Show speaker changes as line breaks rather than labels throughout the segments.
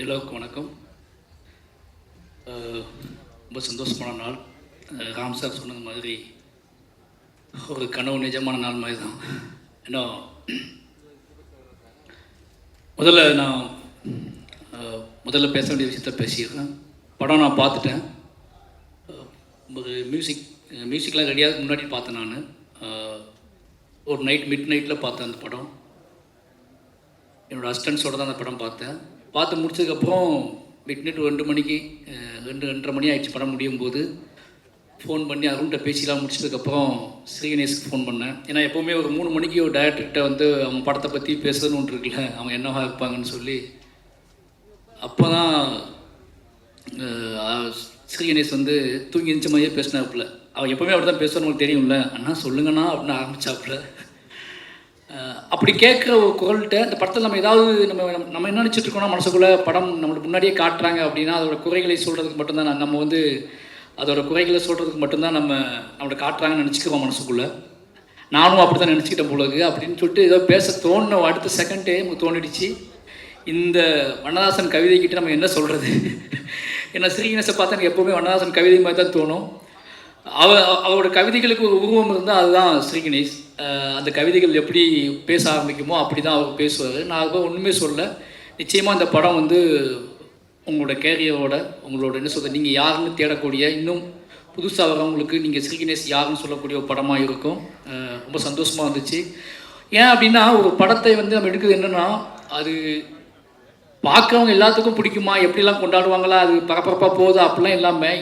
எல்லோருக்கும் வணக்கம். ரொம்ப சந்தோஷமான நாள். ராம் சார் சொன்னது மாதிரி ஒரு கனவு நிஜமான நாள் மாதிரி தான். ஏன்னா முதல்ல பேச வேண்டிய விஷயத்த பேசிடுறேன். படம் நான் பார்த்துட்டேன். ஒரு மியூசிக்லாம் ரெடியாக முன்னாடி பார்த்தேன். நான் ஒரு மிட் நைட்டில் பார்த்தேன் அந்த படம். என்னோடய அசிஸ்டன்ஸோடு தான் அந்த படம் பார்த்து முடிச்சதுக்கப்புறம் மிட் நைட் 2 மணிக்கு 2:30 மணி ஆகிடுச்சு. படம் முடியும் போது ஃபோன் பண்ணி அருண்கிட்ட பேசிலாம் முடிச்சதுக்கப்புறம் ஸ்ரீகணேஷ்க்கு ஃபோன் பண்ணேன். ஏன்னா எப்போவுமே ஒரு 3 மணிக்கு ஒரு டைரக்டர்கிட்ட வந்து அவங்க படத்தை பற்றி பேசுறதுன்னு ஒன்று இருக்குல்ல, அவங்க என்னவா இருப்பாங்கன்னு சொல்லி. அப்போ தான் ஸ்ரீகணேஷ் வந்து தூங்கி இருந்துச்ச மாதிரியே பேசினாப்புல. அவன் எப்போவுமே அப்படி தான் பேசுவான்னு உங்களுக்கு தெரியும்ல. அண்ணா சொல்லுங்கண்ணா அப்படின்னு ஆரம்பித்தாப்புல. அப்படி கேட்குற ஒரு குரல்கிட்ட இந்த படத்தில் நம்ம ஏதாவது நம்ம என்ன நினச்சிட்ருக்கோம்னா, மனசுக்குள்ளே படம் நம்மளுக்கு முன்னாடியே காட்டுறாங்க அப்படின்னா அதோட குறைகளை சொல்கிறதுக்கு மட்டும்தான் நம்ம வந்து அதோட குறைகளை சொல்கிறதுக்கு மட்டும்தான் நம்மளோட காட்டுறாங்கன்னு நினச்சிக்குவோம் மனசுக்குள்ளே. நானும் அப்படி தான் நினச்சிக்கிட்டேன் போலக்கு அப்படின்னு சொல்லிட்டு ஏதோ பேச தோணுன அடுத்த செகண்டே நமக்கு தோணிடுச்சு, இந்த வண்ணதாசன் கவிதைக்கிட்ட நம்ம என்ன சொல்கிறது. ஏன்னா ஸ்ரீகணேஷை பார்த்தா எனக்கு எப்போவுமே வண்ணதாசன் கவிதை மாதிரி தான் தோணும். அவரோட கவிதைகளுக்கு ஒரு உருவம் இருந்தால் அதுதான் ஸ்ரீகணேஷ். அந்த கவிதைகள் எப்படி பேச ஆரம்பிக்குமோ அப்படி தான் அவர் பேசுவார். நான் அதுக்கு ஒன்றுமே சொல்ல. நிச்சயமாக இந்த படம் வந்து உங்களோட கேரியரோட உங்களோட என்ன சொல்கிறது, நீங்கள் யாருன்னு தேடக்கூடிய இன்னும் புதுசாக வரவங்களுக்கு நீங்கள் ஸ்ரீகணேஷ் யாருன்னு சொல்லக்கூடிய ஒரு படமாக இருக்கும். ரொம்ப சந்தோஷமாக இருந்துச்சு. ஏன் அப்படின்னா ஒரு படத்தை வந்து நம்ம எடுக்கிறது என்னென்னா, அது பார்க்குறவங்க எல்லாத்துக்கும் பிடிக்குமா, எப்படிலாம் கொண்டாடுவாங்களா, அது பரபரப்பாக போகுது அப்படிலாம் இல்லாமல்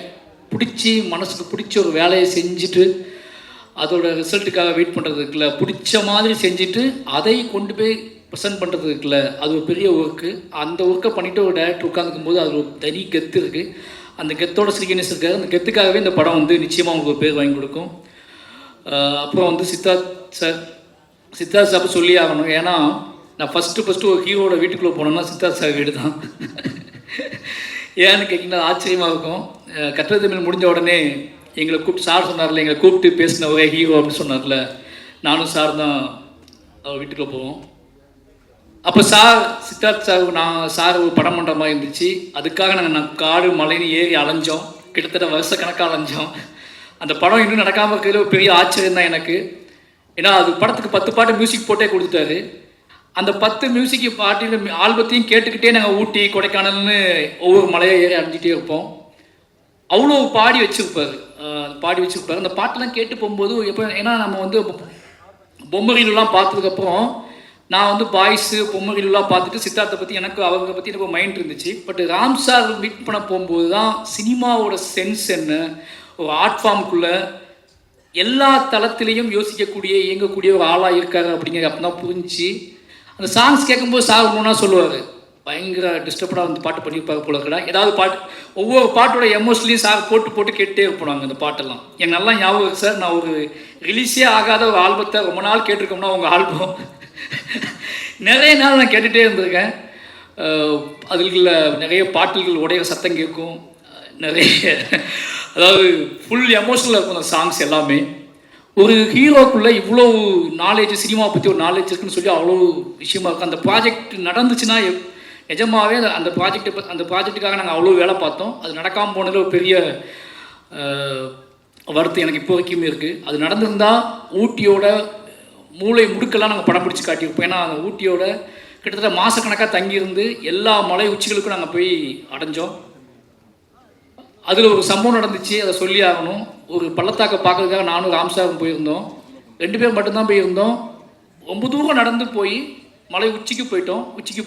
பிடிச்சி மனசுக்கு பிடிச்ச ஒரு வேலையை செஞ்சுட்டு அதோட ரிசல்ட்டுக்காக வெயிட் பண்ணுறதுக்குல பிடிச்ச மாதிரி செஞ்சுட்டு அதை கொண்டு போய் ப்ரெசென்ட் பண்ணுறதுக்குல அது ஒரு பெரிய ஒர்க்கு. அந்த ஒர்க்கை பண்ணிவிட்டு ஒரு டைரக்டர் உட்காந்துக்கும் போது அது ஒரு தனி கெத்து இருக்குது. அந்த கெத்தோட ஸ்ரீகணேஷ் இருக்காரு. அந்த கெத்துக்காகவே இந்த படம் வந்து நிச்சயமாக உங்களுக்கு ஒரு பேர் வாங்கி கொடுக்கும். அப்புறம் வந்து சித்தார்த் சார் சொல்லி ஆகணும். ஏன்னா நான் ஃபஸ்ட்டு ஒரு ஹீரோட வீட்டுக்குள்ளே போனோம்னா சித்தார்த் சார் வீடு தான். ஏன்னு கேட்டிங்கன்னா ஆச்சரியமாக இருக்கும். கற்றது தமிழ் முடிஞ்ச உடனே எங்களை கூப்பிட்டு சார் சொன்னார்ல, எங்களை கூப்பிட்டு பேசின ஒரே ஹீரோ அப்படின்னு சொன்னார்ல, நானும் சார் தான் அவர் வீட்டுக்குள்ளே போவோம். அப்போ சித்தார்த் சார் ஒரு படம் பண்ணுற மாதிரி இருந்துச்சு. அதுக்காக நாங்கள் காடு மலைன்னு ஏறி அலைஞ்சோம். கிட்டத்தட்ட வருஷக்கணக்காக அலைஞ்சோம். அந்த படம் இன்னும் நடக்காமல் இருக்கிறது ஒரு பெரிய ஆச்சரியம் தான் எனக்கு. ஏன்னா அது படத்துக்கு 10 பாட்டு மியூசிக் போட்டே கொடுத்துட்டாரு. அந்த 10 மியூசிக் பாட்டில் ஆல்பத்தையும் கேட்டுக்கிட்டே நாங்கள் ஊட்டி கொடைக்கானல்னு ஒவ்வொரு மலையை ஏறி அடைஞ்சிட்டே இருப்போம். அவ்வளோ பாடி வச்சுருப்பார். அந்த பாட்டெல்லாம் கேட்டு போகும்போது எப்போ, ஏன்னா நம்ம வந்து பொம்மரிலாம் பார்த்ததுக்கப்புறம் நான் வந்து பாய்ஸு பொம்மரிலாம் பார்த்துட்டு சித்தார்த்தை பற்றி அவங்க பற்றி எனக்கு மைண்ட் இருந்துச்சு. பட் ராம் சார் மீட் பண்ண போகும்போது தான் சினிமாவோட சென்ஸ் என்ன, ஒரு ஆர்ட் ஃபார்முக்குள்ளே எல்லா தளத்திலையும் இயங்கக்கூடிய ஒரு ஆளாக இருக்காரு அப்படிங்கிறது அப்போ தான் புரிஞ்சு. அந்த சாங்ஸ் கேட்கும்போது சார் ஒன்றா சொல்லுவார், பயங்கர டிஸ்டர்படாக வந்து பாட்டு பண்ணியிருப்பாங்க போல இருக்கடா. ஏதாவது பாட்டு ஒவ்வொரு பாட்டோட எமோஷனலையும் சார் போட்டு கேட்டே இருப்போம். அந்த பாட்டெல்லாம் எனக்கு நல்லா ஞாபகம் இருக்குது சார். நான் ஒரு ரிலீஸே ஆகாத ஒரு ஆல்பத்தை ரொம்ப நாள் கேட்டிருக்கோம்னா உங்கள் ஆல்பம் நிறைய நாள் நான் கேட்டுகிட்டே இருந்திருக்கேன். அதில் நிறைய பாட்டுகள் உடைய சத்தம் கேட்கும். நிறைய அதாவது ஃபுல் எமோஷனலாக இருக்கும் அந்த சாங்ஸ் எல்லாமே. ஒரு ஹீரோக்குள்ளே இவ்வளோ நாலேஜ், சினிமாவை பற்றி ஒரு நாலேஜ் இருக்குன்னு சொல்லி அவ்வளோ விஷயமா இருக்கும். அந்த ப்ராஜெக்ட் நடந்துச்சுன்னா நிஜமாகவே அந்த ப்ராஜெக்ட்டுக்காக நாங்கள் அவ்வளோ வேலை பார்த்தோம். அது நடக்காமல் போனதில் ஒரு பெரிய வருத்தம் எனக்கு இப்போ வரைக்குமே இருக்குது. அது நடந்திருந்தால் ஊட்டியோட மூளை முடுக்கெல்லாம் நாங்கள் படம் பிடிச்சி காட்டியிருப்போம். ஏன்னா அந்த ஊட்டியோட கிட்டத்தட்ட மாதக்கணக்காக தங்கியிருந்து எல்லா மலை உச்சிகளுக்கும் நாங்கள் போய் அடைஞ்சோம். அதில் ஒரு சம்பவம் நடந்துச்சு, அதை சொல்லி ஆகணும். ஒரு பள்ளத்தாக்கை பார்க்கறதுக்காக நானும் ராம்சாரும் போயிருந்தோம். 2 பேர் மட்டும்தான் போயிருந்தோம். ரொம்ப தூரம் நடந்து போய் மலை உச்சிக்கு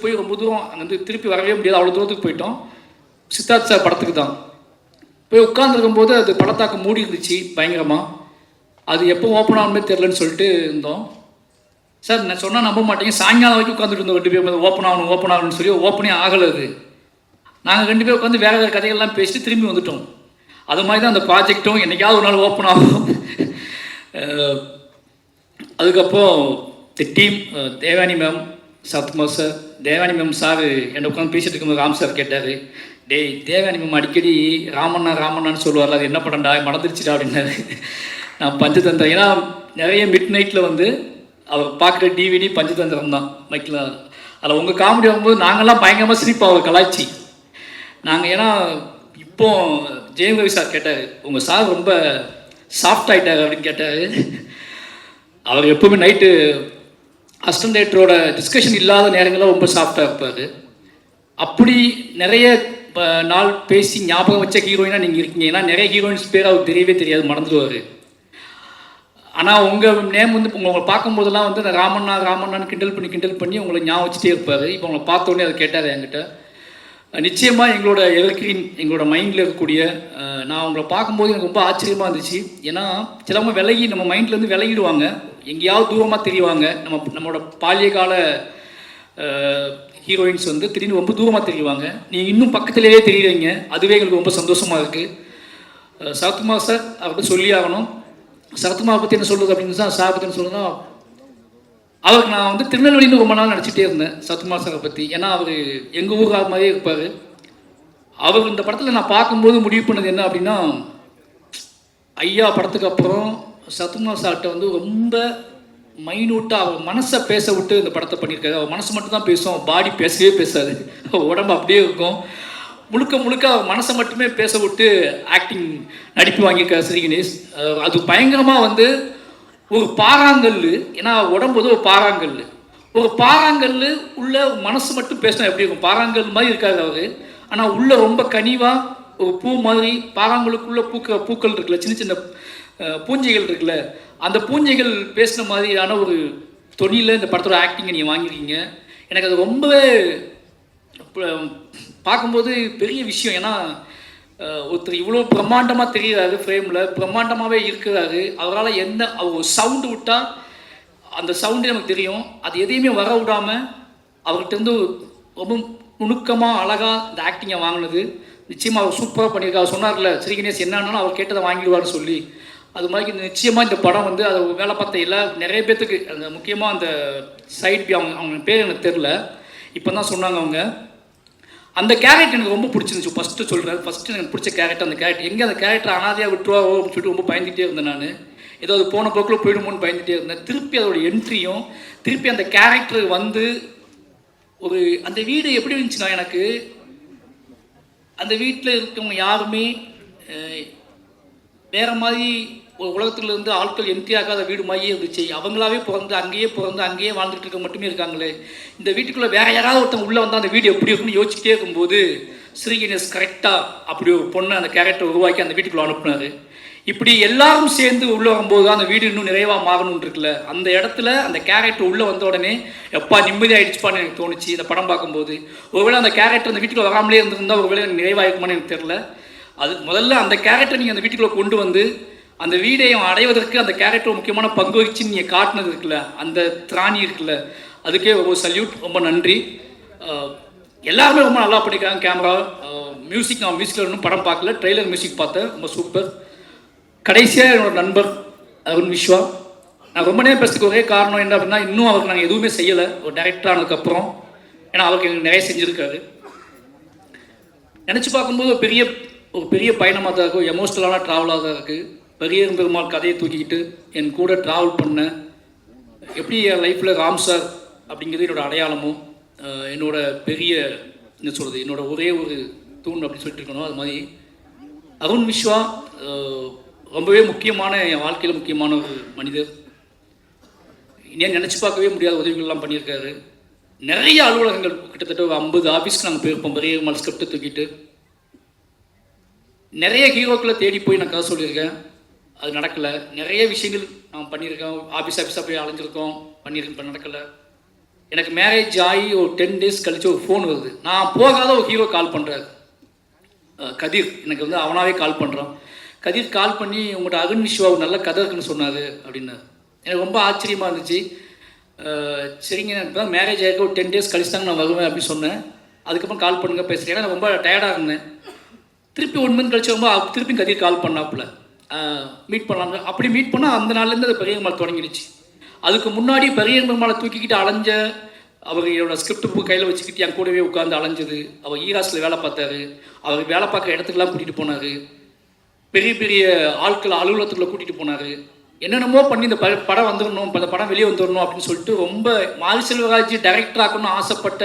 போய் ரொம்ப தூரம் அங்கேருந்து திருப்பி வரவே முடியாது, அவ்வளோ தூரத்துக்கு போயிட்டோம். சித்தார்த் சார் படத்துக்கு தான் போய் உட்காந்துருக்கும் போது அது பள்ளத்தாக்கு மூடி இருந்துச்சு பயங்கரமாக. அது எப்போ ஓப்பன் ஆகுமே தெரிலன்னு சொல்லிட்டு இருந்தோம். சார் நான் சொன்னால் நம்ப மாட்டேங்க, சாயங்காலம் வரைக்கும் உட்காந்துட்டு இருந்தோம் 2 பேர். ஓப்பன் ஆகணும்னு சொல்லி ஓப்பனே ஆகலை. அது நாங்கள் 2 பேர் உட்காந்து வேறு கதைகள்லாம் பேசிட்டு திரும்பி வந்துட்டோம். அது மாதிரி தான் அந்த ப்ராஜெக்டும் என்றைக்காவது ஒரு நாள் ஓப்பன் ஆகும். அதுக்கப்புறம் team Devani ma'am, Sathkumar sir, Devani ma'am sir என்னை உட்காந்து பேசிட்டு இருக்கும்போது ராம் சார் கேட்டார், டேய் தேவானி மேம் அடிக்கடி ராமண்ணான்னு சொல்லுவார்ல, அது என்ன படம்டா மறந்துருச்சுடா அப்படின்னாரு. நான் பஞ்சதந்திரம், ஏன்னா நிறைய மிட் நைட்டில் வந்து அவர் பார்க்குற டிவிடி பஞ்சதந்திரம் தான் மைக்கில். அதில் உங்கள் காமெடி வரும்போது நாங்கள்லாம் பயங்கரமாக சிரிப்பாக கலாய்ச்சி நாங்கள். ஏன்னா இப்போ ஜெயம் ரவி சார் கேட்டார், உங்கள் சார் ரொம்ப சாஃப்ட் ஆகிட்டார் அப்படின்னு கேட்டார். அவர் எப்போவுமே நைட்டு அசிஸ்டன்ட் டைரக்டரோட டிஸ்கஷன் இல்லாத நேரங்களில் ரொம்ப சாஃப்டாக இருப்பார். அப்படி நிறைய நாள் பேசி ஞாபகம் வச்ச ஹீரோயினாக நீங்கள் இருக்கீங்க. ஏன்னா நிறைய ஹீரோயின்ஸ் பேர் அவருக்கு தெரியவே தெரியாது, மறந்துடுவார். ஆனால் உங்கள் நேம் வந்து உங்களை பார்க்கும்போதெல்லாம் வந்து அந்த ராமண்ணா ராமண்ணான்னு கிண்டல் பண்ணி உங்களை ஞாபகம் வச்சுட்டே இருப்பார். இப்போ உங்களை பார்த்தோன்னே அதை கேட்டார் என்கிட்ட. நிச்சயமாக எங்களோட எவர்கிரீன், எங்களோட மைண்டில் இருக்கக்கூடிய, நான் உங்களை பார்க்கும்போது எனக்கு ரொம்ப ஆச்சரியமாக இருந்துச்சு. ஏன்னா சிலவங்க விலகி நம்ம மைண்ட்லேருந்து விலகிடுவாங்க, எங்கேயாவது தூரமாக தெரிவாங்க. நம்மளோட பாலிய கால ஹீரோயின்ஸ் வந்து திடீர்னு ரொம்ப தூரமாக தெரிவாங்க. நீங்கள் இன்னும் பக்கத்துலேயே தெரியுறீங்க, அதுவே எங்களுக்கு ரொம்ப சந்தோஷமாக இருக்குது. சரத்குமார் சார் அவர்கிட்ட சொல்லி ஆகணும். சரத்குமார் பற்றி என்ன சொல்கிறது அப்படின்னு தான் சார் பற்றி என்ன சொல்லுன்னா, அவருக்கு நான் வந்து திருநெல்வேலின்னு ரொம்ப நாள் நடிச்சிட்டே இருந்தேன் சரத்குமார் சாரை பற்றி. ஏன்னா அவர் எங்கள் ஊர் மாதிரியே இருப்பார். அவர் இந்த படத்தில் நான் பார்க்கும்போது முடிவு பண்ணது என்ன அப்படின்னா, ஐயா படத்துக்கு அப்புறம் சரத்குமார் சார்கிட்ட வந்து ரொம்ப மைனூட்டாக அவர் மனசை பேச விட்டு இந்த படத்தை பண்ணியிருக்காரு. அவர் மனசு மட்டும் தான் பேசும், பாடி பேசவே பேசாது, உடம்பு அப்படியே இருக்கும். முழுக்க அவர் மனசை மட்டுமே பேச விட்டு ஆக்டிங் நடிப்பு வாங்கியிருக்காரு ஸ்ரீ கணேஷ். அது பயங்கரமாக வந்து ஒரு பாறாங்கல், ஏன்னா உடம்பு வந்து ஒரு பாறாங்கல் உள்ள மனசு மட்டும் பேசினா எப்படி இருக்கும்? பாறாங்கல் மாதிரி இருக்காது அவர், ஆனால் உள்ள ரொம்ப கனிவாக ஒரு பூ மாதிரி, பாறாங்களுக்குள்ள பூக்கள் இருக்குல்ல, சின்ன சின்ன பூஞ்சைகள் இருக்குல்ல, அந்த பூஞ்சைகள் பேசின மாதிரியான ஒரு தொழிலில் இந்த படத்தோட ஆக்டிங்கை நீங்கள் வாங்கியிருக்கீங்க. எனக்கு அது ரொம்பவே பார்க்கும்போது பெரிய விஷயம். ஏன்னா ஒருத்தர் இவ்வளோ பிரம்மாண்டமாக தெரிகிறாரு, ஃப்ரேமில் பிரம்மாண்டமாகவே இருக்கிறாரு. அவரால் அவர் சவுண்டு விட்டால் அந்த சவுண்டு நமக்கு தெரியும். அது எதையுமே வர விடாமல் அவர்கிட்டருந்து ரொம்ப நுணுக்கமாக அழகாக இந்த ஆக்டிங்கை வாங்கினது நிச்சயமாக அவர் சூப்பராக பண்ணியிருக்காரு. சொன்னார்ல ஸ்ரீ கணேஷ் என்னன்னாலும் அவர் கேட்டதை வாங்கிடுவார்னு சொல்லி, அது மாதிரி நிச்சயமாக இந்த படம் வந்து அதை வேலை பார்த்த நிறைய பேர்த்துக்கு, அந்த முக்கியமாக அந்த சைட் அவங்க பேர் எனக்கு தெரில, இப்போ தான் சொன்னாங்க அவங்க. அந்த கேரக்டர் எனக்கு ரொம்ப பிடிச்சிருந்துச்சு. ஃபஸ்ட்டு எனக்கு பிடிச்ச கேரக்டர் அந்த கேரக்டர். எங்கே அந்த கேரக்டர் அனாதையாக விட்டுருவாரோ அப்படின்னு சொல்லிட்டு ரொம்ப பயந்துகிட்டே இருந்தேன் நான். ஏதோ அது போன போக்கில் போயிடுமோன்னு பயந்துகிட்டே இருந்தேன். திருப்பி அதோட என்ட்ரியும், திருப்பி அந்த கேரக்டர் வந்து அந்த வீடு எப்படி இருந்துச்சுன்னா, எனக்கு அந்த வீட்டில் இருக்கவங்க யாருமே வேறு மாதிரி ஒரு உலகத்தில் இருந்து ஆட்கள் என்ட்ரி ஆகாத வீடு மாதிரியே இருந்துச்சு. அவங்களாவே பிறந்து அங்கேயே வாழ்ந்துட்டு இருக்க மட்டுமே இருக்காங்களே, இந்த வீட்டுக்குள்ளே வேறு யாராவது ஒருத்தவங்க உள்ளே வந்தால் அந்த வீடு எப்படி இருக்குன்னு யோசிச்சுட்டே இருக்கும்போது ஸ்ரீ கணேஷ் கரெக்டாக அப்படி ஒரு பொண்ணை அந்த கேரக்டர் உருவாக்கி அந்த வீட்டுக்குள்ளே அனுப்புனார். இப்படி எல்லாரும் சேர்ந்து உள்ளே வரும்போது தான் அந்த வீடு இன்னும் நிறைவாக மாறணும்னு இருக்குல்ல, அந்த இடத்துல அந்த கேரக்டர் உள்ளே வந்த உடனே எப்பா நிம்மதி ஆகிடுச்சுப்பான்னு எனக்கு தோணுச்சு இந்த படம் பார்க்கும்போது. ஒருவேளை அந்த கேரக்டர் அந்த வீட்டுக்குள்ளே வராமலே இருந்திருந்தால் ஒருவேளை எனக்கு நிறைவாயிருக்குமான்னு எனக்கு தெரில. அது முதல்ல அந்த கேரக்டர் நீங்கள் அந்த வீட்டுக்குள்ளே கொண்டு வந்து அந்த வீடையும் அடைவதற்கு அந்த கேரக்டர் முக்கியமான பங்கு வச்சு நீங்கள் காட்டினது இருக்குல்ல, அந்த திராணி இருக்குல்ல, அதுக்கே ரொம்ப சல்யூட், ரொம்ப நன்றி. எல்லாருமே ரொம்ப நல்லா பண்ணியிருக்காங்க. கேமரா, மியூசிக், நான் மியூசிக்கில் இன்னும் படம் பார்க்கல, ட்ரெய்லர் மியூசிக் பார்த்தேன், ரொம்ப சூப்பர். கடைசியாக என்னோட நண்பர் அருண் விஸ்வா, நான் ரொம்ப நேரம் பேசுறதுக்கு ஒரே காரணம் என்ன அப்படின்னா, இன்னும் அவருக்கு நாங்கள் எதுவுமே செய்யலை ஒரு டைரக்டர் ஆனதுக்கப்புறம். ஏன்னா அவருக்கு எங்களுக்கு நிறைய செஞ்சுருக்காரு. நினச்சி பார்க்கும்போது ஒரு பெரிய பயணமாக தான் இருக்கும், எமோஷ்னலான ட்ராவலாக தான் இருக்குது. பெரியர் பெருமாள் கதையை தூக்கிக்கிட்டு என் கூட ட்ராவல் பண்ண, எப்படி என் லைஃப்பில் ராம் சார் அப்படிங்கிறது என்னோடய அடையாளமும், என்னோட பெரிய என்ன சொல்கிறது, என்னோட ஒரே ஒரு தூண் அப்படின்னு சொல்லிட்டு இருக்கணும். அது மாதிரி அருண் விஸ்வா ரொம்பவே முக்கியமான, என் வாழ்க்கையில் முக்கியமான ஒரு மனிதர். ஏன் நினச்சி பார்க்கவே முடியாத உதவிகள்லாம் பண்ணியிருக்காரு. நிறைய அலுவலகங்கள், கிட்டத்தட்ட ஒரு 50 ஆஃபீஸ்க்கு நாங்கள் போயிருப்போம் பெரிய பெருமாள் ஸ்கிரிப்டை தூக்கிட்டு. நிறைய ஹீரோக்களை தேடி போய் நான் கதை சொல்லியிருக்கேன், அது நடக்கலை. நிறைய விஷயங்கள் நான் பண்ணியிருக்கேன், ஆஃபீஸாக போய் அலைஞ்சிருக்கோம், பண்ணியிருக்கேன், நடக்கலை. எனக்கு மேரேஜ் ஆகி ஒரு 10 டேஸ் கழித்து ஒரு ஃபோன் வருது. நான் போகாத ஒரு ஹீரோ கால் பண்ணுறாரு, கதிர். எனக்கு வந்து அவனாவே கால் பண்ணுறான். கதிர் கால் பண்ணி உங்கள்கிட்ட அருண் விஸ்வா ஒரு நல்ல கதை இருக்குன்னு சொன்னார் அப்படின்னாரு. எனக்கு ரொம்ப ஆச்சரியமாக இருந்துச்சு. சரிங்க, எனக்கு தான் மேரேஜ் ஆகிருக்க ஒரு 10 டேஸ் கழிச்சு தாங்க நான் வருவேன் அப்படின்னு சொன்னேன். அதுக்கப்புறம் கால் பண்ணுங்க பேசுகிறேன். ஏன்னா நான் ரொம்ப டயர்டாக இருந்தேன். திருப்பி 1 மந்த் கழிச்சு திருப்பி கதிர் கால் பண்ணாப்புல மீட் பண்ணலாம். அப்படி மீட் பண்ணால் அந்த நாள்லேருந்து அது பெரிய பெருமாள் தொடங்கிடுச்சு. அதுக்கு முன்னாடி பெரிய பெருமாளை தூக்கிக்கிட்டு அலைஞ்ச அவரோட ஸ்கிரிப்ட் புக் கையில் வச்சுக்கிட்டு என் கூடவே உட்காந்து அலைஞ்சது. அவர் ஈராஸில் வேலை பார்த்தாரு, அவர் வேலை பார்க்குற இடத்துக்குலாம் கூட்டிகிட்டு போனார், பெரிய பெரிய ஆட்களை அலுவலகத்துக்குள்ளே கூட்டிகிட்டு போனார். என்னென்னமோ பண்ணி இந்த படம் வந்துடணும், இந்த படம் வெளியே வந்துடணும் அப்படின்னு சொல்லிட்டு ரொம்ப மாரி செல்வராஜ் டைரக்டர் ஆக்கணும்னு ஆசைப்பட்ட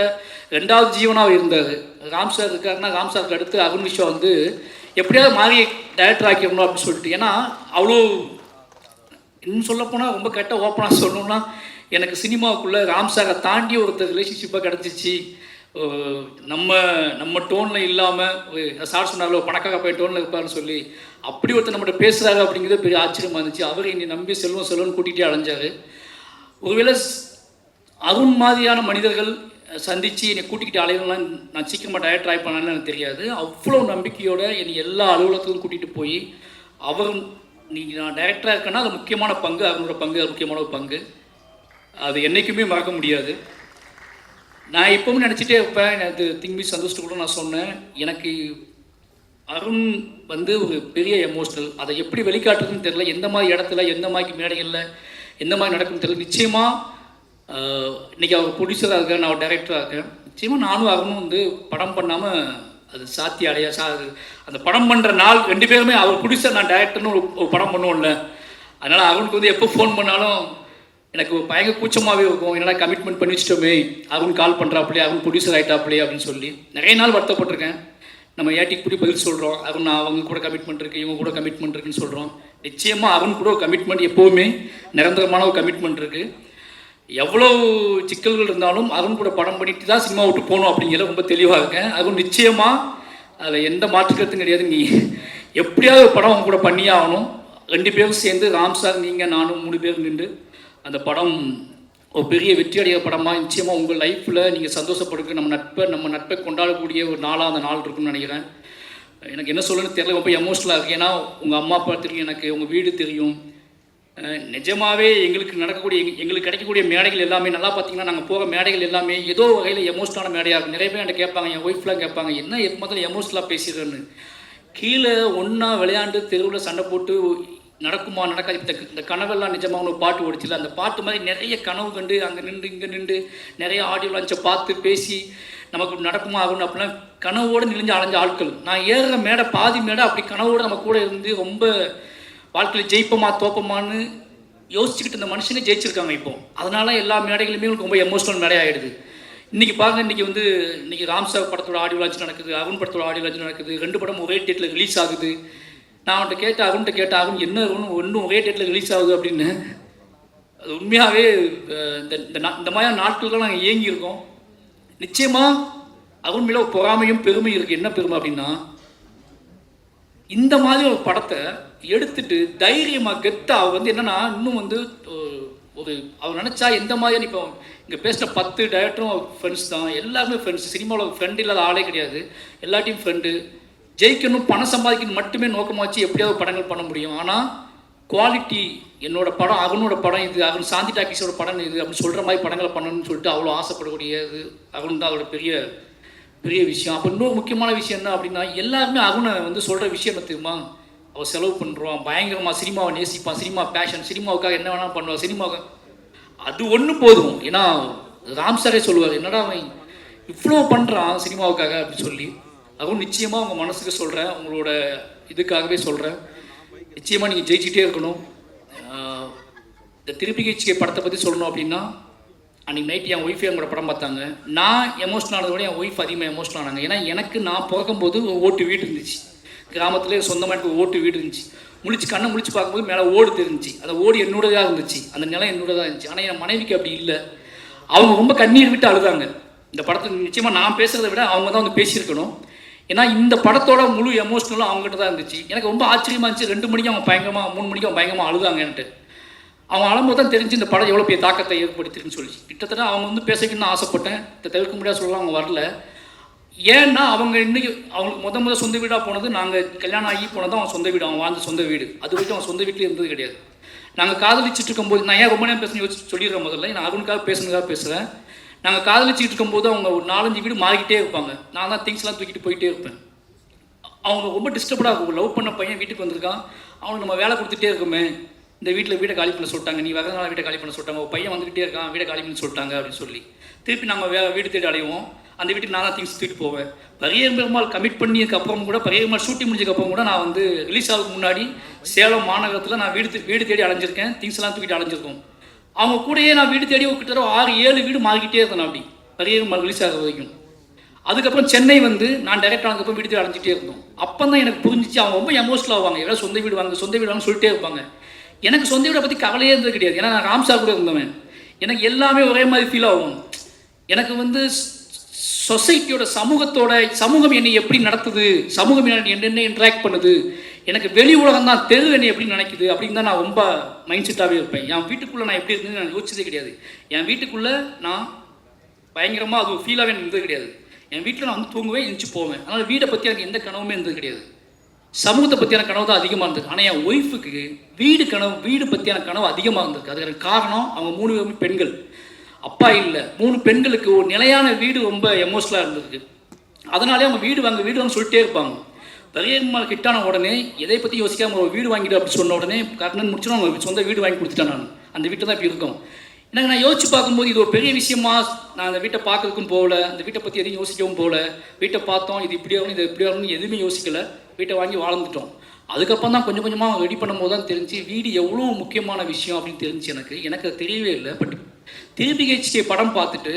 2வது ஜீவனாக இருந்தார். ராம் சார் இருக்காருன்னா ராம் சாருக்கு அடுத்து அருண் விஸ்வா வந்து எப்படியாவது மாறி டைரக்டர் ஆக்கிடணும் அப்படின்னு சொல்லிட்டு. ஏன்னா அவ்வளோ இன்னும் சொல்லப்போனால் ரொம்ப கரெக்டாக ஓப்பனாக சொல்லணும்னா எனக்கு சினிமாவுக்குள்ளே ராம் சாரை தாண்டி ஒருத்தர் ரிலேஷன்ஷிப்பாக கிடச்சிச்சு. நம்ம டோனில் இல்லாமல் சார் சொன்னார்ல பணக்காக போய் டோனில் இருப்பார்னு சொல்லி அப்படி ஒருத்தர் நம்மகிட்ட பேசுகிறாரு அப்படிங்கிறது பெரிய ஆச்சரியமாக இருந்துச்சு. அவர் என்னை நம்பி செல்வம்னு கூட்டிகிட்டே அலைஞ்சார். ஒருவேளை அருண் மாதிரியான மனிதர்கள் சந்தித்து என்னை கூட்டிக்கிட்டு அலைவலாம் நான் சீக்கிரமாக டைரக்டர் ஆகி பண்ணான்னு எனக்கு தெரியாது. அவ்வளோ நம்பிக்கையோடு என்னை எல்லா அலுவலகத்துக்கும் கூட்டிகிட்டு போய் அவர் நீங்கள் நான் டைரக்டராக இருக்கேன்னா அது முக்கியமான பங்கு, அவரோட பங்கு அது முக்கியமான ஒரு பங்கு. அது என்றைக்குமே மறக்க முடியாது. நான் எப்பவும் நினச்சிட்டே இருப்பேன். எனக்கு திங்க் மீ சந்தோஷத்தை கூட நான் சொன்னேன், எனக்கு அருண் வந்து ஒரு பெரிய எமோஷ்னல். அதை எப்படி வெளிக்காட்டுறதுன்னு தெரியல, எந்த மாதிரி இடத்துல எந்த மாதிரி மேடைகளில் எந்த மாதிரி நடக்குன்னு தெரியல. நிச்சயமாக இன்றைக்கி அவர் ப்ரொடியூசராக இருக்கேன், நான் அவர் டைரக்டராக இருக்கேன். நிச்சயமாக நானும் அருணும் வந்து படம் பண்ணாமல் அது சாத்திய அடையா அந்த படம் பண்ணுற நாள் 2 பேருமே அவர் ப்ரொடியூசர் நான் டைரக்டர்னு ஒரு படம் பண்ணுவோம்ல. அதனால் அருணுக்கு வந்து எப்போ ஃபோன் பண்ணாலும் எனக்கு பயங்கர கூச்சமாகவே இருக்கும். என்னடா கமிட்மெண்ட் பண்ணி வச்சிட்டோமே, அருண் கால் பண்ணுறாப்லே, அருண் ப்ரொடியூசர் ஆகிட்டாப்லே அப்படின்னு சொல்லி நிறைய நாள் வருத்தப்பட்டிருக்கேன். நம்ம ஏட்டிக்கு கூடி பதில் சொல்கிறோம், அருண் அவங்க கூட கமிட்மெண்ட் இருக்குது, இவங்க கூட கமிட்மெண்ட் இருக்குன்னு சொல்கிறோம். நிச்சயமாக அருண் கூட ஒரு கமிட்மெண்ட் எப்போவுமே நிரந்தரமான ஒரு கமிட்மெண்ட் இருக்குது. எவ்வளோ சிக்கல்கள் இருந்தாலும் அருண் கூட படம் பண்ணிட்டு தான் சினிமா விட்டு போகணும் அப்படிங்கிறத ரொம்ப தெளிவாக இருக்கேன். அருண் நிச்சயமாக அதில் எந்த மாற்றுக்கருத்தும் கிடையாது. நீ எப்படியாவது படம் அவங்க கூட பண்ணியே ஆகணும். 2 பேரும் சேர்ந்து ராம் சார், நீங்கள், நானும் 3 பேர் நின்று அந்த படம் ஒரு பெரிய வெற்றி அடைய படமாக நிச்சயமாக உங்கள் லைஃப்பில் நீங்கள் சந்தோஷப்படுங்க. நம்ம நட்பை கொண்டாடக்கூடிய ஒரு நாளாக அந்த நாள் இருக்குன்னு நினைக்கிறேன். எனக்கு என்ன சொல்லணும்னு தெரியல, ரொம்ப எமோஷ்னலாக இருக்குது. ஏன்னா உங்கள் அம்மா அப்பா தெரியும், எனக்கு உங்கள் வீடு தெரியும். நிஜமாகவே எங்களுக்கு கிடைக்கக்கூடிய மேடைகள் எல்லாமே நல்லா பார்த்தீங்கன்னா நாங்கள் போகிற மேடைகள் எல்லாமே ஏதோ வகையில் எமோஷ்னலான மேடையாக இருக்கும். நிறைய பேர் என்கிட்ட கேட்பாங்க, என் ஒய்ஃப்லாம் கேட்பாங்க, என்ன முதல்ல எமோஷ்னலாக பேசுகிறேன்னு. கீழே ஒன்றா விளையாண்டு தெருவில் சண்டை போட்டு நடக்குமா நடக்காது. இந்த கனவெல்லாம் நிஜமாக ஒரு பாட்டு ஓடிச்சில்ல, அந்த பாட்டு மாதிரி நிறைய கனவு கண்டு அங்கே நின்று இங்கே நின்று நிறைய ஆடியோ லான்ச்சை பார்த்து பேசி நமக்கு நடக்குமா ஆகணும் அப்படிலாம் கனவோடு நெளிஞ்சு அலைஞ்ச ஆட்கள். நான் ஏறுற மேடை பாதி மேடை அப்படி கனவோடு நம்ம கூட இருந்து ரொம்ப வாழ்க்கையில் ஜெயிப்போமா தோப்பமானு யோசிச்சுக்கிட்டு இந்த மனுஷனே ஜெயிச்சிருக்காங்க இப்போ. அதனால எல்லா மேடைகளுமே உங்களுக்கு ரொம்ப எமோஷனல் மேடை ஆகிடுது. இன்றைக்கி பாருங்க, இன்றைக்கி ராம் சார் படத்தோட ஆடியோ லான்ச் நடக்குது, அருண் படத்தோட ஆடியோ லான்ச் நடக்குது. 2 படம் ஒரே டேட்டில் ரிலீஸ் ஆகுது. நான் அருண்கிட்ட கேட்டேன் அருண் என்ன ஒன்றும் ஒரே டேட்டில் ரிலீஸ் ஆகுது அப்படின்னு. அது உண்மையாகவே இந்த மாதிரியான நாட்கள்லாம் நாங்கள் ஏங்கியிருக்கோம். நிச்சயமாக அருண் மேலே பொறாமையும் பெருமையும் இருக்குது. என்ன பெருமை அப்படின்னா, இந்த மாதிரி ஒரு படத்தை எடுத்துட்டு தைரியமாக கெத்தாக அவர் வந்து என்னென்னா இன்னும் வந்து அவர் நினச்சா எந்த மாதிரியான இப்போ இங்கே பேசின 10 டைரக்டரும் ஃப்ரெண்ட்ஸ் தான், எல்லாருமே ஃப்ரெண்ட்ஸ். சினிமாவில் ஃப்ரெண்டு இல்லாத ஆளே கிடையாது, எல்லாத்தையும் ஃப்ரெண்டு. ஜெயிக்கணும் பணம் சம்பாதிக்கணும் மட்டுமே நோக்கமாக வச்சு எப்படியாவது படங்கள் பண்ண முடியும். ஆனால் குவாலிட்டி என்னோட படம் அருணோட படம் இது, அருண் சாந்தி டாக்கீஸோட படம் இது அப்படின்னு சொல்கிற மாதிரி படங்களை பண்ணணும்னு சொல்லிட்டு அவ்வளோ ஆசைப்படக்கூடியது அருண் தான். அதோட பெரிய விஷயம். அப்போ இன்னொரு முக்கியமான விஷயம் என்ன அப்படின்னா, எல்லாருமே அருணை வந்து சொல்கிற விஷயம் என்ன தெரியுமா, அவள் செலவு பண்ணுறான், பயங்கரமாக சினிமாவை நேசிப்பான், சினிமா பேஷன், சினிமாவுக்காக என்ன வேணாலும் பண்ணுவான், சினிமாவுக்கு அது ஒன்று போதும். ஏன்னா ராம் சாரே சொல்லுவார், என்னடா அவன் இவ்வளோ பண்ணுறான் சினிமாவுக்காக அப்படின்னு சொல்லி. அதுவும் நிச்சயமாக உங்கள் மனசுக்கு சொல்கிறேன், உங்களோட இதுக்காகவே சொல்கிறேன், நிச்சயமாக நீங்கள் ஜெயிச்சுட்டே இருக்கணும். இந்த திருப்பிகை படத்தை பற்றி சொல்லணும் அப்படின்னா, அன்றைக்கி நைட் என் ஒய்ஃபே அவங்களோட படம் பார்த்தாங்க. நான் எமோஷனல் ஆனதை விட என் ஒய்ஃப் அதிகமாக எமோஷனல் ஆனாங்க. ஏன்னா எனக்கு நான் பிறக்கும்போது ஓட்டு வீடு இருந்துச்சு, கிராமத்தில் சொந்தமாக எனக்கு ஓட்டு வீடு இருந்துச்சு. கண்ணை முழிச்சு பார்க்கும்போது மேலே ஓடு தெரிஞ்சிச்சு, அந்த ஓடு என்னோடதாக இருந்துச்சு, அந்த நிலம் என்னோடதாக இருந்துச்சு. ஆனால் என் மனைவிக்கு அப்படி இல்லை. அவங்க ரொம்ப கண்ணீர் விட்டு அழுதாங்க. இந்த படத்துக்கு நிச்சயமாக நான் பேசுகிறத விட அவங்க தான் வந்து பேசியிருக்கணும். ஏன்னா இந்த படத்தோட முழு எமோஷனலும் அவங்ககிட்ட தான் இருந்துச்சு. எனக்கு ரொம்ப ஆச்சரியமாக இருந்துச்சு. 2 மணிக்கு அவங்க பயங்கரமாக 3 மணிக்கு அவங்க பயங்கரமாக அழுதாங்கன்ட்டு. அவங்க அழும்போது தான் தெரிஞ்சு இந்த படம் எவ்வளோ பெரிய தாக்கத்தை ஏற்படுத்திருக்குன்னு சொல்லி. கிட்டத்தட்ட அவங்க வந்து பேசிக்கணும்னு ஆசைப்பட்டேன், தவிர்க்க முடியாது சொல்லலாம், அவங்க வரல. ஏன்னா அவங்க இன்றைக்கி அவங்களுக்கு முதல் சொந்த வீடாக போனது, நாங்கள் கல்யாணம் ஆகி போனது அவங்க சொந்த வீடு, அவங்க வாழ்ந்த சொந்த வீடு. அது வரைக்கும் அவங்க சொந்த வீட்டிலே இருந்தது கிடையாது. நாங்கள் காதலிச்சுட்டு இருக்கும்போது, நான் ஏன் ரொம்ப நேரம் பேசணும் யோசிச்சு சொல்லிடுறேன், முதல்ல நான் அருணுக்காக பேசுனதுக்காக பேசுகிறேன். நாங்கள் காதலிச்சுட்டு இருக்கும்போது அவங்க ஒரு 4-5 வீடு மாறிக்கிட்டே இருப்பாங்க. நான் தான் திங்ஸ்லாம் தூக்கிட்டு போயிட்டே இருப்பேன். அவங்க ரொம்ப டிஸ்டர்படாக இருக்கும். லவ் பண்ண பையன் வீட்டுக்கு வந்திருக்கான், அவனுக்கு நம்ம வேலை கொடுத்துட்டே இருக்குமே, இந்த வீட்டை காலி பண்ண சொல்லிட்டாங்க, நீ வரதுனால வீட்டை காலி பண்ண சொல்லிட்டாங்க, ஒரு பையன் வந்துக்கிட்டே இருக்கான், வீட்டை காலி பண்ண சொல்லிட்டாங்க அப்படின்னு சொல்லி திருப்பி நாங்கள் வீடு தேடி அடைவோம். அந்த வீட்டுக்கு நான் தான் திங்ஸ் தூக்கிட்டு போவேன். பரியேறும் பெருமாள் கமிட் பண்ணியதுக்கப்புறம் கூட, பரியேறும் பெருமாள் ஷூட்டிங் முடிஞ்சதுக்கப்புறம் கூட நான் வந்து ரிலீஸ் ஆகிறதுக்கு முன்னாடி சேலம் மாநகரத்தில் நான் வீடு தேடி அலைஞ்சிருக்கேன், திங்ஸ் எல்லாம் தூக்கிட்டு அலைஞ்சிருக்கோம். அவங்க கூடயே நான் வீடு தேடி கிட்டத்தட்ட 6-7 வீடு மாறிக்கிட்டே இருந்தேன் அப்படி பரியேறும் பெருமாள் ரிலீஸ் ஆகிற வரைக்கும். அதுக்கப்புறம் சென்னை வந்து நான் டைரக்ட் ஆனதுக்கப்புறம் வீடு தேடி அலைஞ்சிட்டே இருந்தோம். அப்போ தான் எனக்கு புரிஞ்சிச்சு அவங்க ரொம்ப எமோஷனல் ஆவாங்க, ஏதாவது சொந்த வீடு வாங்க சொல்லிட்டே இருப்பாங்க. எனக்கு சொந்த வீடை பற்றி கவலையே இருந்தது கிடையாது, ஏன்னா நான் ராம்சா கூட இருந்தவன். எனக்கு எல்லாமே ஒரே மாதிரி ஃபீல் ஆகும். எனக்கு வந்து சொசைட்டியோட சமூகம் என்னை எப்படி நடத்துது, சமூகம் என்ன இன்ட்ராக்ட் பண்ணுது, எனக்கு வெளி உலகம் தான் தெரு என்னை எப்படி நினைக்குது அப்படின்னு தான் நான் ரொம்ப மைண்ட் செட்டாகவே இருப்பேன். என் வீட்டுக்குள்ளே நான் எப்படி இருந்தேன்னு நான் யோசிச்சதே கிடையாது. என் வீட்டுக்குள்ளே நான் பயங்கரமாக அது ஃபீலாகவே இருந்தது கிடையாது. என் வீட்டில் நான் வந்து தூங்குவேன், எழுந்துச்சு போவேன். அதனால் வீடை பற்றி எனக்கு எந்த கனவுமே இருந்தது கிடையாது. சமூகத்தை பற்றியான கனவு தான் அதிகமாக இருந்தது. ஆனால் என் ஒய்ஃபுக்கு வீடு பற்றியான கனவு அதிகமாக இருந்திருக்கு. அதுக்கு காரணம் அவங்க 3 பேருமே பெண்கள், அப்பா இல்லை. 3 பெண்களுக்கு ஒரு நிலையான வீடு ரொம்ப எமோஷனலாக இருந்திருக்கு. அதனாலே அவங்க வீடு வாங்க சொல்லிட்டே இருப்பாங்க. பரியேறும் கிட்டான உடனே எதை பற்றி யோசிக்காம ஒரு வீடு வாங்கிட்டு அப்படி சொன்ன உடனே கர்ணன் முடிச்சுன்னா அவங்க சொந்த வீடு வாங்கி கொடுத்துட்டேன். நான் அந்த வீட்டை தான் இப்போ இருக்கோம். எனக்கு நான் யோசிச்சு பார்க்கும்போது இது ஒரு பெரிய விஷயமா, நான் அந்த வீட்டை பார்க்கறதுக்கும் போகல, அந்த வீட்டை பற்றி எதையும் யோசிக்கவும் போகல. வீட்டை பார்த்தோம், இது இப்படி ஆகணும், இது எப்படி ஆகணும்னு எதுவுமே யோசிக்கலை. வீட்டை வாங்கி வாழ்ந்துட்டோம். அதுக்கப்புறம் தான் கொஞ்சம் கொஞ்சமாக ரெடி பண்ணும் போது தான் தெரிஞ்சு வீடு எவ்வளோ முக்கியமான விஷயம் அப்படின்னு தெரிஞ்சு எனக்கு அது தெரியவே இல்லை. பட் திருபிஹெச்கே படம் பார்த்துட்டு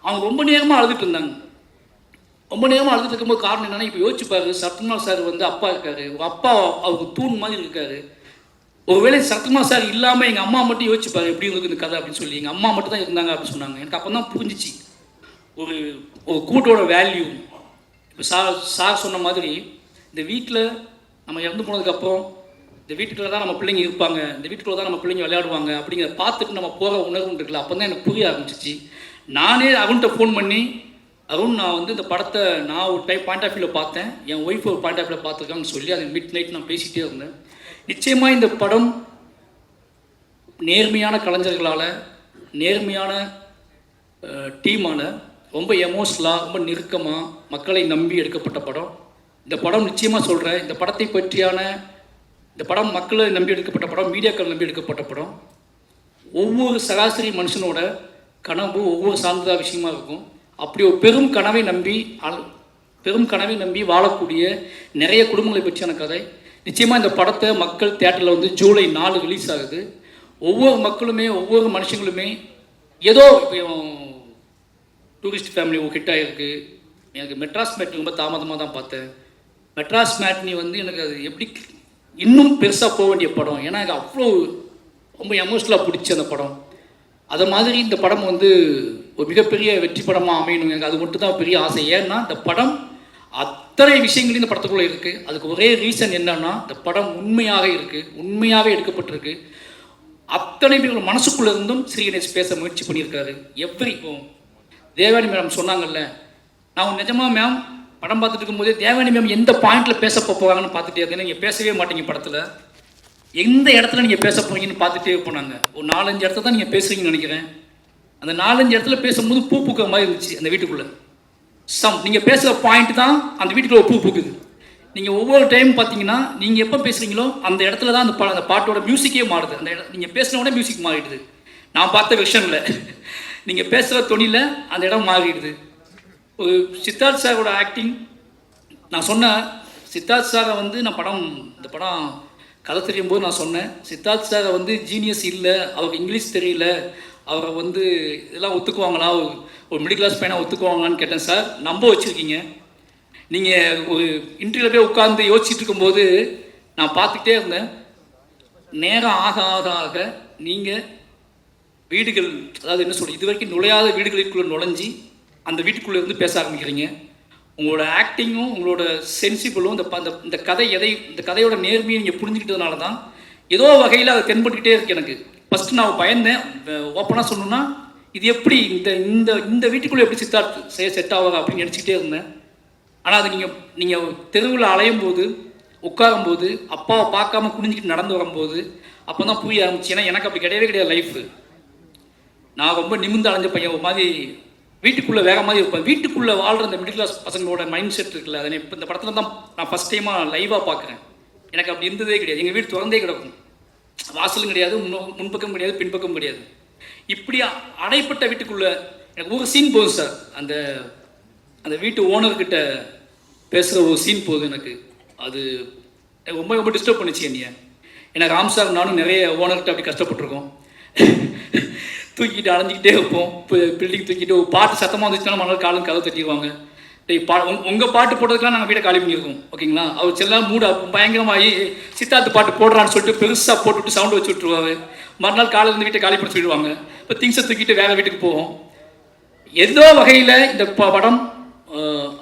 அவங்க ரொம்ப நேரமாக அழுதுட்டு இருந்தாங்க. ரொம்ப நேரமாக அழுதுட்டு இருக்கும்போது காரணம் என்னென்னா, இப்போ யோசிச்சுப்பாரு, சரத்குமார் சார் வந்து அப்பா இருக்காரு, அப்பா அவருக்கு தூண் மாதிரி இருக்காரு. ஒருவேளை சரத்குமார் சார் இல்லாமல் எங்கள் அம்மா மட்டும் யோசிச்சுப்பாரு எப்படி இருக்குது இந்த கதை அப்படின்னு சொல்லி. எங்கள் அம்மா மட்டும் தான் இருந்தாங்க அப்படின்னு சொன்னாங்க. எனக்கு அப்போ தான் புரிஞ்சிச்சு ஒரு கூட்டோட வேல்யூ. இப்போ சார் சொன்ன மாதிரி இந்த வீட்டில் நம்ம இறந்து போனதுக்கப்புறம் இந்த வீட்டுக்குள்ள தான் நம்ம பிள்ளைங்க இருப்பாங்க, இந்த வீட்டுக்குள்ள தான் நம்ம பிள்ளைங்க விளையாடுவாங்க அப்படிங்கிறத பார்த்துட்டு நம்ம போகிற உணர்வு இருக்குல்ல, அப்போ தான் எனக்கு புரிய ஆரம்பிச்சிச்சு. நானே அருண்கிட்ட ஃபோன் பண்ணி, அருண் நான் வந்து இந்த படத்தை நான் ஒரு பாயிண்ட் ஆஃப் வியூவில் பார்த்தேன், என் ஒய்ஃப் ஒரு பாயிண்ட் ஆஃப் வியூவில் பார்த்துருக்காங்கன்னு சொல்லி அது மிட் நைட் நான் பேசிகிட்டே இருந்தேன். நிச்சயமாக இந்த படம் நேர்மையான கலைஞர்களால், நேர்மையான டீமால் ரொம்ப எமோஷனலாக, ரொம்ப நெருக்கமாக மக்களை நம்பி எடுக்கப்பட்ட படம். இந்த படம் நிச்சயமாக சொல்கிறேன், இந்த படத்தை பற்றியான இந்த படம் மக்களை நம்பி எடுக்கப்பட்ட படம், மீடியாக்கள் நம்பி எடுக்கப்பட்ட படம். ஒவ்வொரு சராசரி மனுஷனோட கனவு ஒவ்வொரு சார்ந்ததா விஷயமா இருக்கும். அப்படி ஒரு பெரும் கனவை நம்பி வாழக்கூடிய நிறைய குடும்பங்களை பற்றியான கதை. நிச்சயமாக இந்த படத்தை மக்கள் தியேட்டரில் வந்து ஜூலை 4 ரிலீஸ் ஆகுது. ஒவ்வொரு மக்களுமே, ஒவ்வொரு மனுஷங்களுமே ஏதோ இப்போ டூரிஸ்ட் ஃபேமிலி ஒரு ஹிட் ஆகிருக்கு. எனக்கு மெட்ராஸ் மேட்னி ரொம்ப தாமதமாக தான் பார்த்தேன். மெட்ராஸ் மேட்னி வந்து எனக்கு அது எப்படி இன்னும் பெருசாக போக வேண்டிய படம், ஏன்னா எனக்கு அவ்வளோ ரொம்ப எமோஷனலாக பிடிச்ச அந்த படம். அது மாதிரி இந்த படம் வந்து ஒரு மிகப்பெரிய வெற்றி படமாக அமையணும், எனக்கு அது மட்டும் தான் பெரிய ஆசை. ஏன்னா இந்த படம் அத்தனை விஷயங்களையும் இந்த படத்துக்குள்ளே இருக்குது. அதுக்கு ஒரே ரீசன் என்னன்னா, இந்த படம் உண்மையாக இருக்குது, உண்மையாகவே எடுக்கப்பட்டிருக்கு. அத்தனை பேர் மனசுக்குள்ளே இருந்தும் ஸ்ரீ கணேஷ் பேச முயற்சி பண்ணியிருக்காரு. இப்போ தேவானி மேம் சொன்னாங்கல்ல, நான் நிஜமாக மேம் படம் பார்த்துட்டு இருக்கும்போதே தேவானி மேம் எந்த பாயிண்டில் பேச போகிறாங்கன்னு பார்த்துட்டே இருந்தேன். நீங்கள் பேசவே மாட்டீங்க படத்தில், எந்த இடத்துல நீங்கள் பேச போகிறீங்கன்னு பார்த்துட்டே போனாங்க. ஒரு 4-5 இடத்துல தான் நீங்கள் பேசுகிறீங்கன்னு நினைக்கிறேன். அந்த 4-5 இடத்துல பேசும்போது பூ பூக்கிற மாதிரி இருந்துச்சு அந்த வீட்டுக்குள்ளே. நீங்கள் பேசுகிற பாயிண்ட் தான் அந்த வீட்டுக்குள்ளே பூ பூக்குது. நீங்கள் ஒவ்வொரு டைம் பார்த்தீங்கன்னா, நீங்கள் எப்போ பேசுகிறீங்களோ அந்த இடத்துல தான் அந்த பாட்டோட மியூசிக்கே மாறுது. அந்த நீங்கள் பேசுன உடனே மியூசிக் மாறிடுது. நான் பார்த்த விஷயம்ல நீங்கள் பேசுகிற தொனியில் அந்த இடம் மாறிடுது. ஒரு சித்தார்த் சாரோட ஆக்டிங், நான் சொன்னேன் சித்தார்த் சாரை வந்து நான் இந்த படம் கதை தெரியும் போது நான் சொன்னேன், சித்தார்த் சாரை வந்து ஜீனியஸ் இல்லை, அவருக்கு இங்கிலீஷ் தெரியல, அவரை வந்து இதெல்லாம் ஒத்துக்குவாங்களா, ஒரு மிடில் கிளாஸ் பையனாக ஒத்துக்குவாங்களான்னு கேட்டேன். சார் நம்ப வச்சுருக்கீங்க. நீங்கள் ஒரு இன்டர்வியூவில் போய் உட்காந்து யோசிச்சுட்டு இருக்கும்போது நான் பார்த்துக்கிட்டே இருந்தேன். நேரம் ஆக ஆக ஆக நீங்கள் வீடுகள், அதாவது என்ன சொல்கிறது, இது வரைக்கும் நுழையாத வீடுகளுக்குள்ளே நுழைஞ்சி அந்த வீட்டுக்குள்ளே இருந்து பேச ஆரம்பிக்கிறீங்க. உங்களோட ஆக்டிங்கும் உங்களோட சென்சிபிளும் இந்த கதையோட நேர்மையை நீங்கள் புரிஞ்சுக்கிட்டதுனால தான் ஏதோ வகையில் அதை தென்பட்டுக்கிட்டே இருக்கு. எனக்கு ஃபஸ்ட்டு நான் பயந்தேன், ஓப்பனாக சொல்லணுன்னா இது எப்படி இந்த வீட்டுக்குள்ளே எப்படி சித்தார்த் செட் ஆகாது அப்படின்னு நினச்சிக்கிட்டே இருந்தேன். ஆனால் அது நீங்கள் தெருவில் அலையும் போது, உட்காரும்போது, அப்பாவை பார்க்காம குனிஞ்சிக்கிட்டு நடந்து வரும்போது அப்போ தான் புரிய ஆரம்பிச்சு. ஏன்னா எனக்கு அப்படி கிடையவே கிடையாது லைஃபு. நான் ரொம்ப நிமிர்ந்து அலைஞ்ச பையன், ஒரு மாதிரி வீட்டுக்குள்ளே வேற மாதிரி இருப்பேன். வீட்டுக்குள்ளே வாழ்கிற அந்த மிடில் கிளாஸ் பசங்களோட மைண்ட் செட் இருக்குல்ல, அதை இப்போ இந்த படத்தில் தான் நான் ஃபஸ்ட் டைமாக லைவாக பார்க்குறேன். எனக்கு அப்படி இருந்ததே கிடையாது. எங்கள் வீடு திறந்தே கிடக்கும். வாசலும் கிடையாது, முன்பக்கம் கிடையாது, பின்பக்கம் கிடையாது. இப்படி அடைப்பட்ட வீட்டுக்குள்ளே எனக்கு ஒரு சீன் போதும் சார். அந்த அந்த வீட்டு ஓனர்கிட்ட பேசுகிற ஒரு சீன் போதும் எனக்கு. அது ரொம்ப ரொம்ப டிஸ்டர்ப் பண்ணிச்சு என்னைய. ஏன்னா ராம் சார் நானும் நிறைய ஓனர்கிட்ட அப்படி கஷ்டப்பட்டுருக்கோம். தூக்கிட்டு அலைஞ்சிக்கிட்டே இருப்போம். பில்டிங் தூக்கிட்டு ஒரு பாட்டு சத்தமாக வந்துச்சுன்னா மறுநாள் காலம் கதவை தட்டிடுவாங்க. உங்கள் பாட்டு போட்டதுக்கெலாம் நாங்கள் வீட்டை காலி பண்ணியிருக்கோம். ஓகேங்களா? அவர் செல்லாம் மூட பயங்கரமாகி சித்தார்த்து பாட்டு போடுறான்னு சொல்லிட்டு பெருசாக போட்டுவிட்டு சவுண்டு வச்சு விட்ருவாரு. மறுநாள் காலையில் இருந்து வீட்டை காலி பண்ணி சொல்லிடுவாங்க. இப்போ திங்ஸை தூக்கிட்டு வேறு வீட்டுக்கு போவோம். ஏதோ வகையில் இந்த படம்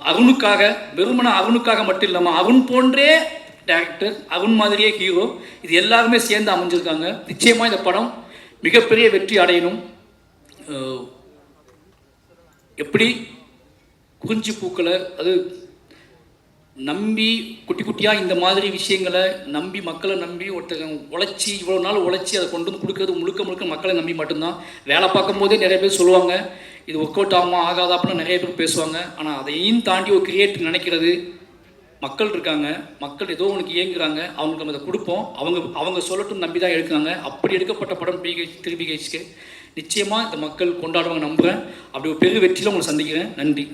அருணுக்காக, வெறுமன அருணுக்காக மட்டும் இல்லாமல் அருண் போன்றே டேரக்டர், அருண் மாதிரியே ஹீரோ, இது எல்லாருமே சேர்ந்து அமைஞ்சிருக்காங்க. நிச்சயமாக இந்த படம் மிகப்பெரிய வெற்றி அடையணும். எப்படி குறிஞ்சி பூக்களை அது நம்பி குட்டி குட்டியாக இந்த மாதிரி விஷயங்களை நம்பி மக்களை நம்பி ஒருத்தர் உழைச்சி இவ்வளோ நாள் உழைச்சி அதை கொண்டு வந்து கொடுக்குறது முழுக்க முழுக்க மக்களை நம்பி மட்டும்தான். வேலை பார்க்கும் போதே நிறைய பேர் சொல்லுவாங்க இது ஒர்க் அவுட் ஆகுமா ஆகாதா அப்படின்னு நிறைய பேர் பேசுவாங்க. ஆனால் அதையும் தாண்டி ஒரு கிரியேட்டர் நினைக்கிறது மக்கள் இருக்காங்க. மக்கள் ஏதோ உனக்கு இயங்குறாங்க, அவங்களுக்கு நம்ம அதை கொடுப்போம், அவங்க சொல்லட்டும் நம்பி தான் எடுக்கிறாங்க. அப்படி எடுக்கப்பட்ட படம் பிஹெச்க்கு நிச்சயமாக இந்த மக்கள் கொண்டாடுவாங்க நம்புகிறேன். அப்படி ஒரு பெரிய வெற்றியில் உங்களை சந்திக்கிறேன். நன்றி.